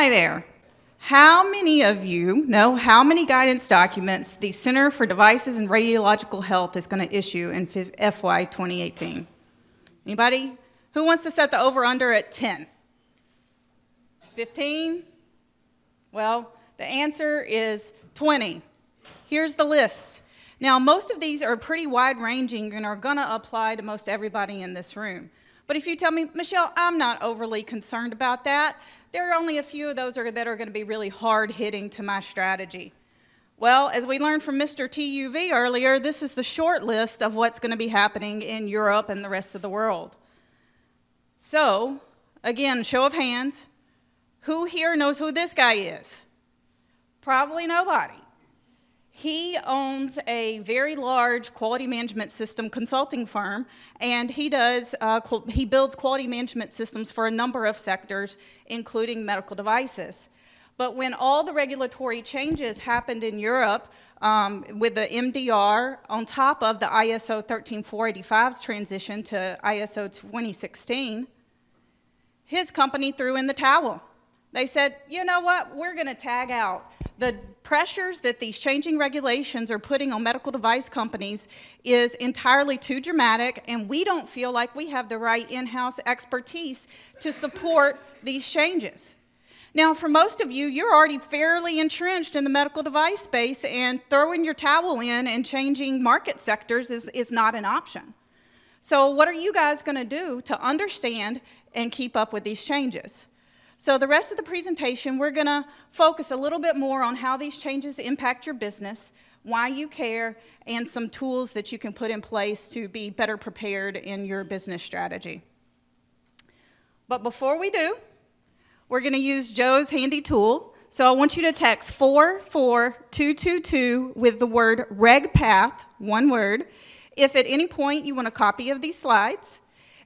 Hi there. How many of you know how many guidance documents the Center for Devices and Radiological Health is going to issue in FY 2018? Anybody? Who wants to set the over-under at 10? 15? Well, the answer is 20. Here's the list. Now, most of these are pretty wide-ranging and are going to apply to most everybody in this room. But if you tell me, Michelle, I'm not overly concerned about that, there are only a few of those that are going to be really hard-hitting to my strategy. Well, as we learned from Mr. TUV earlier, this is the short list of what's going to be happening in Europe and the rest of the world. So, again, show of hands, who here knows who this guy is? Probably nobody. He owns a very large quality management system consulting firm, and he builds quality management systems for a number of sectors, including medical devices. But when all the regulatory changes happened in Europe with the MDR on top of the ISO 13485's transition to ISO 2016, his company threw in the towel. They said, you know what, we're going to tag out. The pressures that these changing regulations are putting on medical device companies is entirely too dramatic, and we don't feel like we have the right in-house expertise to support these changes. Now, for most of you, you're already fairly entrenched in the medical device space, and throwing your towel in and changing market sectors is not an option. So what are you guys going to do to understand and keep up with these changes? So the rest of the presentation, we're going to focus a little bit more on how these changes impact your business, why you care, and some tools that you can put in place to be better prepared in your business strategy. But before we do, we're going to use Joe's handy tool. So I want you to text 44222 with the word RegPath, one word, if at any point you want a copy of these slides.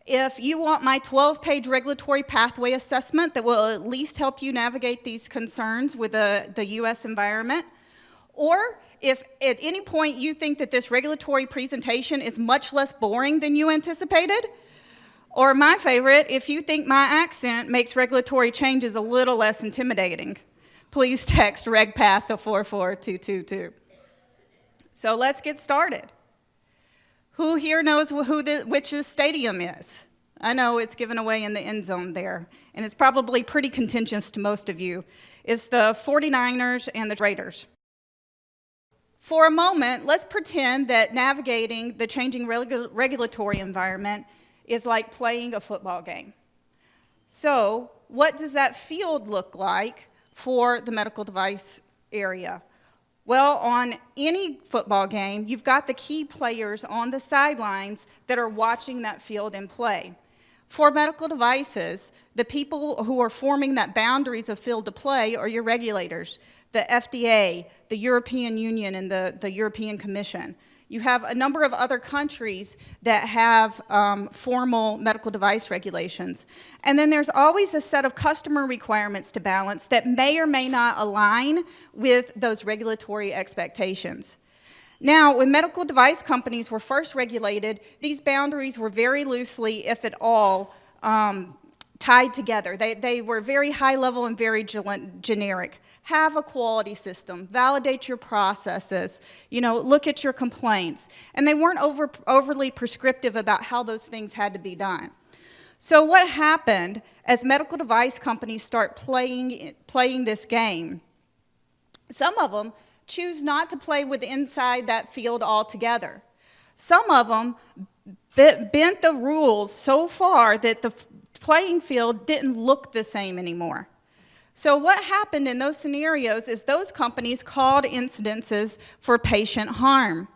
If you want my 12-page regulatory pathway assessment that will at least help you navigate these concerns with the U.S. environment, or if at any point you think that this regulatory presentation is much less boring than you anticipated, or my favorite, if you think my accent makes regulatory changes a little less intimidating, please text RegPath to 44222. So let's get started. Who here knows which the stadium is? I know it's given away in the end zone there, and it's probably pretty contentious to most of you. It's the 49ers and the Raiders. For a moment, let's pretend that navigating the changing regulatory environment is like playing a football game. So, what does that field look like for the medical device area? Well, on any football game, you've got the key players on the sidelines that are watching that field in play. For medical devices, the people who are forming that boundaries of field to play are your regulators, the FDA, the European Union, and the European Commission. You have a number of other countries that have formal medical device regulations. And then there's always a set of customer requirements to balance that may or may not align with those regulatory expectations. Now, when medical device companies were first regulated, these boundaries were very loosely, if at all, tied together. They were very high level and very generic. Have a quality system, validate your processes, look at your complaints. And they weren't overly prescriptive about how those things had to be done. So what happened as medical device companies start playing this game, some of them choose not to play with inside that field altogether. Some of them bent the rules so far that the playing field didn't look the same anymore. So what happened in those scenarios is those companies called incidences for patient harm.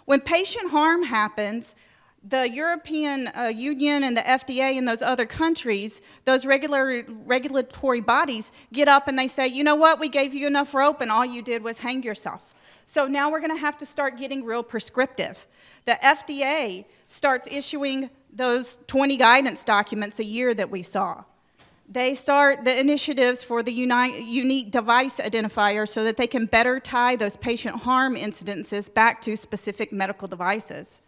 When patient harm happens, the European Union and the FDA and those other countries, those regulatory bodies get up and they say, you know what, we gave you enough rope and all you did was hang yourself. So now we're going to have to start getting real prescriptive. The FDA starts issuing those 20 guidance documents a year that we saw. They start the initiatives for the unique device identifier so that they can better tie those patient harm incidences back to specific medical devices.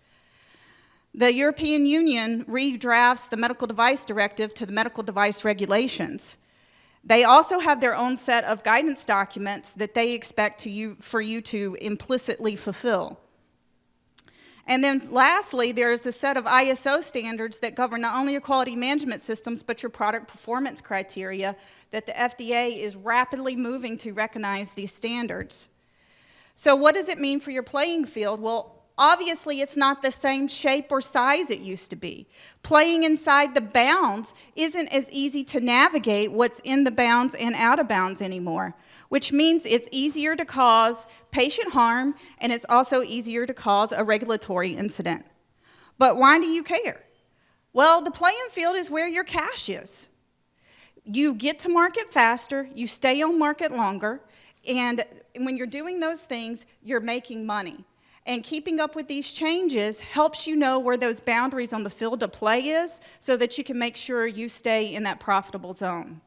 The European Union redrafts the medical device directive to the medical device regulations. They also have their own set of guidance documents that they expect for you to implicitly fulfill. And then lastly, there's a set of ISO standards that govern not only your quality management systems, but your product performance criteria that the FDA is rapidly moving to recognize these standards. So what does it mean for your playing field? Well, obviously it's not the same shape or size it used to be. Playing inside the bounds isn't as easy to navigate what's in the bounds and out of bounds anymore, which means it's easier to cause patient harm, and it's also easier to cause a regulatory incident. But why do you care? Well, the playing field is where your cash is. You get to market faster, you stay on market longer, and when you're doing those things, you're making money. And keeping up with these changes helps you know where those boundaries on the field of play is so that you can make sure you stay in that profitable zone.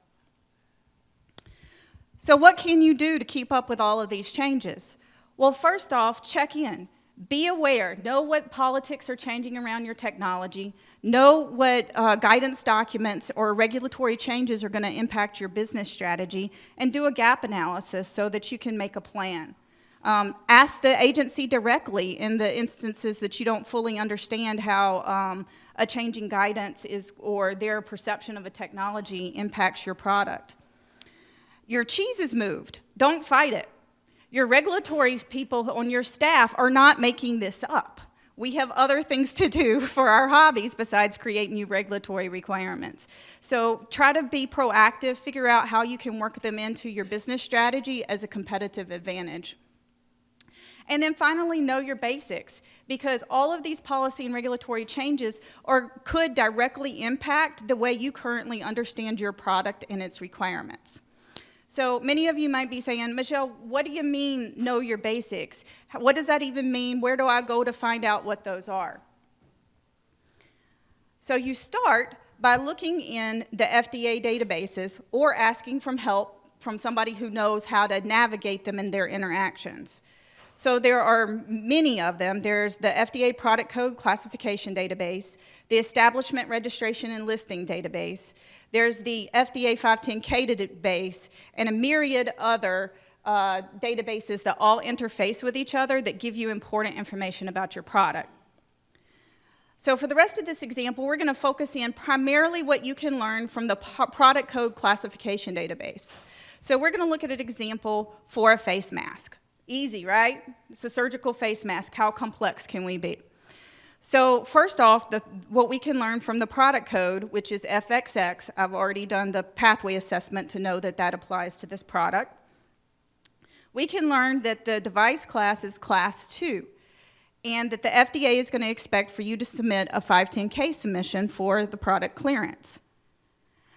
So what can you do to keep up with all of these changes? Well, first off, check in. Be aware. Know what politics are changing around your technology. Know what guidance documents or regulatory changes are going to impact your business strategy, and do a gap analysis so that you can make a plan. Ask the agency directly in the instances that you don't fully understand how a changing guidance is or their perception of a technology impacts your product. Your cheese is moved. Don't fight it. Your regulatory people on your staff are not making this up. We have other things to do for our hobbies besides create new regulatory requirements. So try to be proactive, figure out how you can work them into your business strategy as a competitive advantage. And then finally, know your basics, because all of these policy and regulatory changes could directly impact the way you currently understand your product and its requirements. So many of you might be saying, Michelle, what do you mean, know your basics? What does that even mean? Where do I go to find out what those are? So you start by looking in the FDA databases or asking for help from somebody who knows how to navigate them in their interactions. So there are many of them. There's the FDA Product Code Classification Database, the Establishment Registration and Listing Database, there's the FDA 510K database, and a myriad other databases that all interface with each other that give you important information about your product. So for the rest of this example, we're going to focus in primarily what you can learn from the Product Code Classification Database. So we're going to look at an example for a face mask. Easy, right? It's a surgical face mask. How complex can we be? So first off, what we can learn from the product code, which is FXX, I've already done the pathway assessment to know that that applies to this product. We can learn that the device class is class 2, and that the FDA is going to expect for you to submit a 510K submission for the product clearance.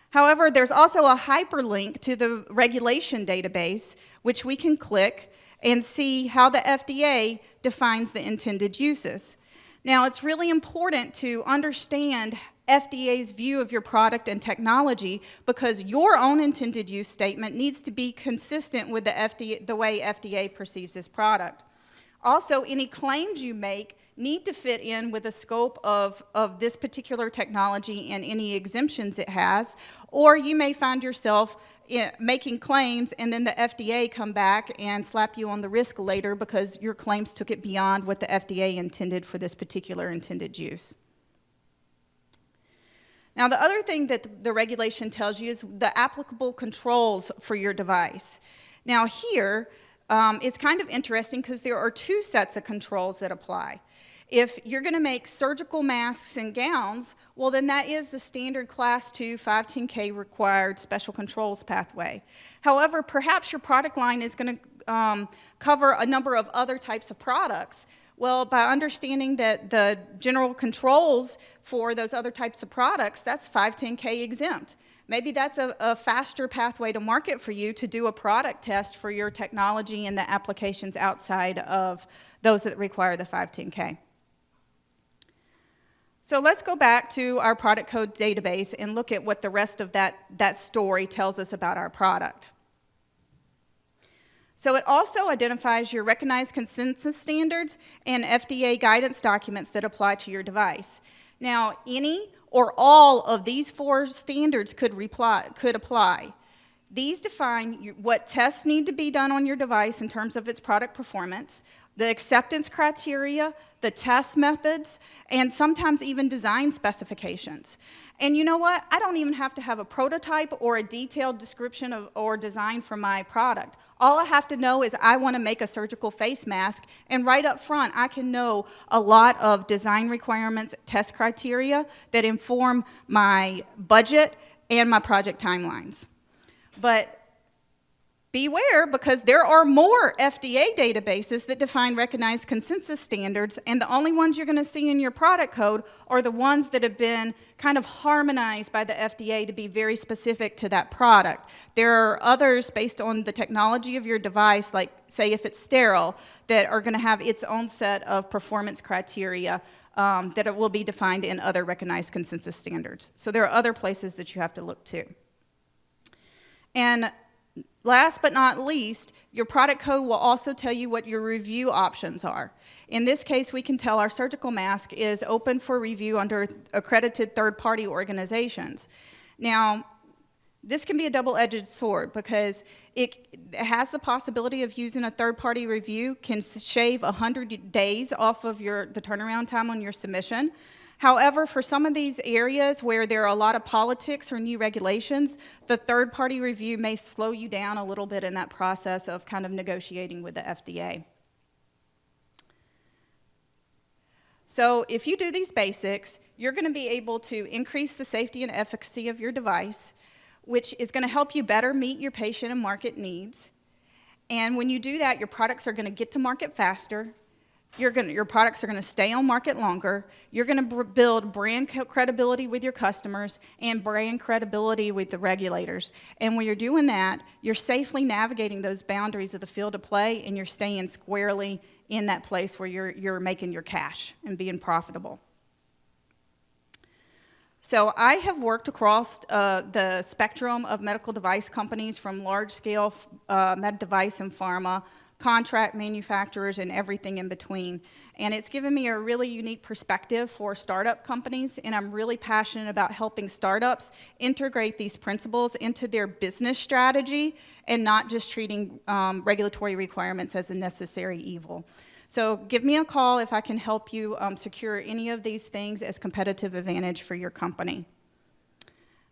However, there's also a hyperlink to the regulation database, which we can click and see how the FDA defines the intended uses. Now, it's really important to understand FDA's view of your product and technology, because your own intended use statement needs to be consistent with the way FDA perceives this product. Also, any claims you make need to fit in with the scope of this particular technology and any exemptions it has, or you may find yourself making claims and then the FDA come back and slap you on the wrist later because your claims took it beyond what the FDA intended for this particular intended use. Now, the other thing that the regulation tells you is the applicable controls for your device. Now here, it's kind of interesting because there are 2 sets of controls that apply. If you're going to make surgical masks and gowns, well, then that is the standard class 2 510K required special controls pathway. However, perhaps your product line is going to cover a number of other types of products. Well, by understanding that the general controls for those other types of products, that's 510K exempt. Maybe that's a faster pathway to market for you to do a product test for your technology and the applications outside of those that require the 510K. So let's go back to our product code database and look at what the rest of that story tells us about our product. So it also identifies your recognized consensus standards and FDA guidance documents that apply to your device. Now, any or all of these 4 standards could apply. These define what tests need to be done on your device in terms of its product performance, the acceptance criteria, the test methods, and sometimes even design specifications. And you know what? I don't even have to have a prototype or a detailed description or design for my product. All I have to know is I want to make a surgical face mask, and right up front I can know a lot of design requirements, test criteria that inform my budget and my project timelines. But beware, because there are more FDA databases that define recognized consensus standards, and the only ones you're going to see in your product code are the ones that have been kind of harmonized by the FDA to be very specific to that product. There are others based on the technology of your device, like say if it's sterile, that are going to have its own set of performance criteria that it will be defined in other recognized consensus standards. So there are other places that you have to look to. And last but not least, your product code will also tell you what your review options are. In this case, we can tell our surgical mask is open for review under accredited third-party organizations. Now, this can be a double-edged sword because it has the possibility of using a third-party review, can shave 100 days off of the turnaround time on your submission. However, for some of these areas where there are a lot of politics or new regulations, the third-party review may slow you down a little bit in that process of kind of negotiating with the FDA. So if you do these basics, you're going to be able to increase the safety and efficacy of your device, which is going to help you better meet your patient and market needs. And when you do that, your products are going to get to market faster. Your products are going to stay on market longer. You're going to build brand credibility with your customers and brand credibility with the regulators. And when you're doing that, you're safely navigating those boundaries of the field of play, and you're staying squarely in that place where you're making your cash and being profitable. So I have worked across the spectrum of medical device companies, from large-scale med device and pharma, contract manufacturers, and everything in between. And it's given me a really unique perspective for startup companies, and I'm really passionate about helping startups integrate these principles into their business strategy and not just treating regulatory requirements as a necessary evil. So give me a call if I can help you secure any of these things as competitive advantage for your company.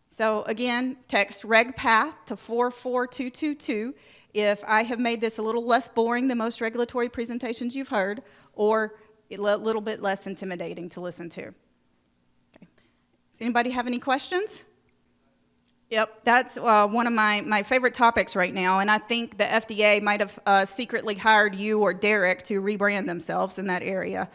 So again, text RegPath to 44222 if I have made this a little less boring than most regulatory presentations you've heard, or a little bit less intimidating to listen to. Okay. Does anybody have any questions? Yep, that's one of my favorite topics right now, and I think the FDA might have secretly hired you or Derek to rebrand themselves in that area.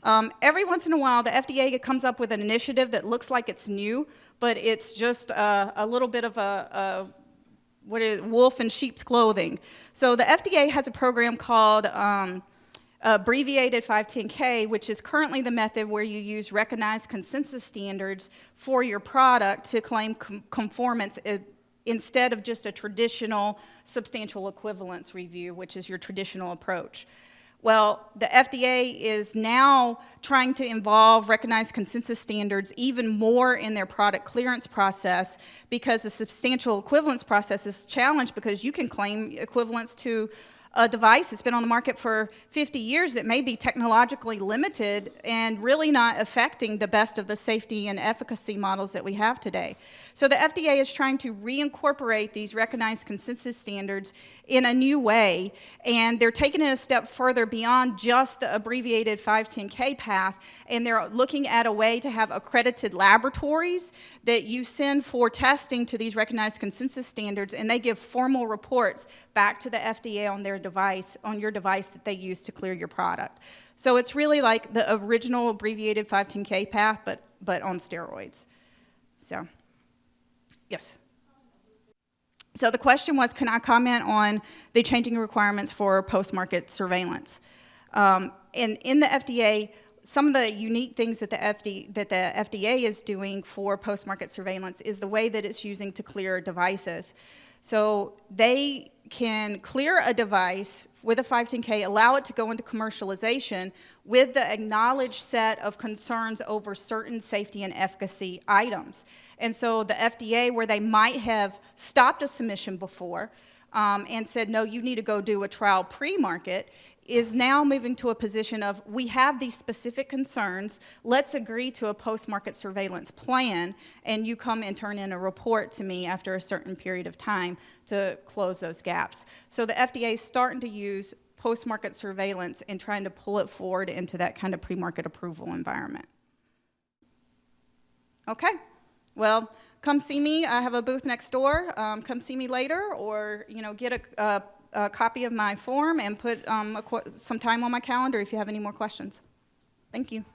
Every once in a while, the FDA comes up with an initiative that looks like it's new, but it's just a little bit of a wolf in sheep's clothing. So the FDA has a program called Abbreviated 510K, which is currently the method where you use recognized consensus standards for your product to claim conformance instead of just a traditional substantial equivalence review, which is your traditional approach. Well, the FDA is now trying to involve recognized consensus standards even more in their product clearance process, because the substantial equivalence process is challenged because you can claim equivalence to a device that's been on the market for 50 years that may be technologically limited and really not affecting the best of the safety and efficacy models that we have today. So the FDA is trying to reincorporate these recognized consensus standards in a new way, and they're taking it a step further beyond just the abbreviated 510K path, and they're looking at a way to have accredited laboratories that you send for testing to these recognized consensus standards, and they give formal reports back to the FDA on their device, on your device that they use to clear your product. So it's really like the original abbreviated 510K path, but on steroids. So, yes. So the question was, can I comment on the changing requirements for post-market surveillance? And in the FDA, some of the unique things that the FDA is doing for post-market surveillance is the way that it's using to clear devices. So they can clear a device with a 510K, allow it to go into commercialization with the acknowledged set of concerns over certain safety and efficacy items. And so the FDA, where they might have stopped a submission before and said, no, you need to go do a trial pre-market, is now moving to a position of, we have these specific concerns, let's agree to a post-market surveillance plan, and you come and turn in a report to me after a certain period of time to close those gaps. So the FDA is starting to use post-market surveillance and trying to pull it forward into that kind of pre-market approval environment. Okay, well, come see me. I have a booth next door. Come see me later, or get a copy of my form and put some time on my calendar if you have any more questions. Thank you.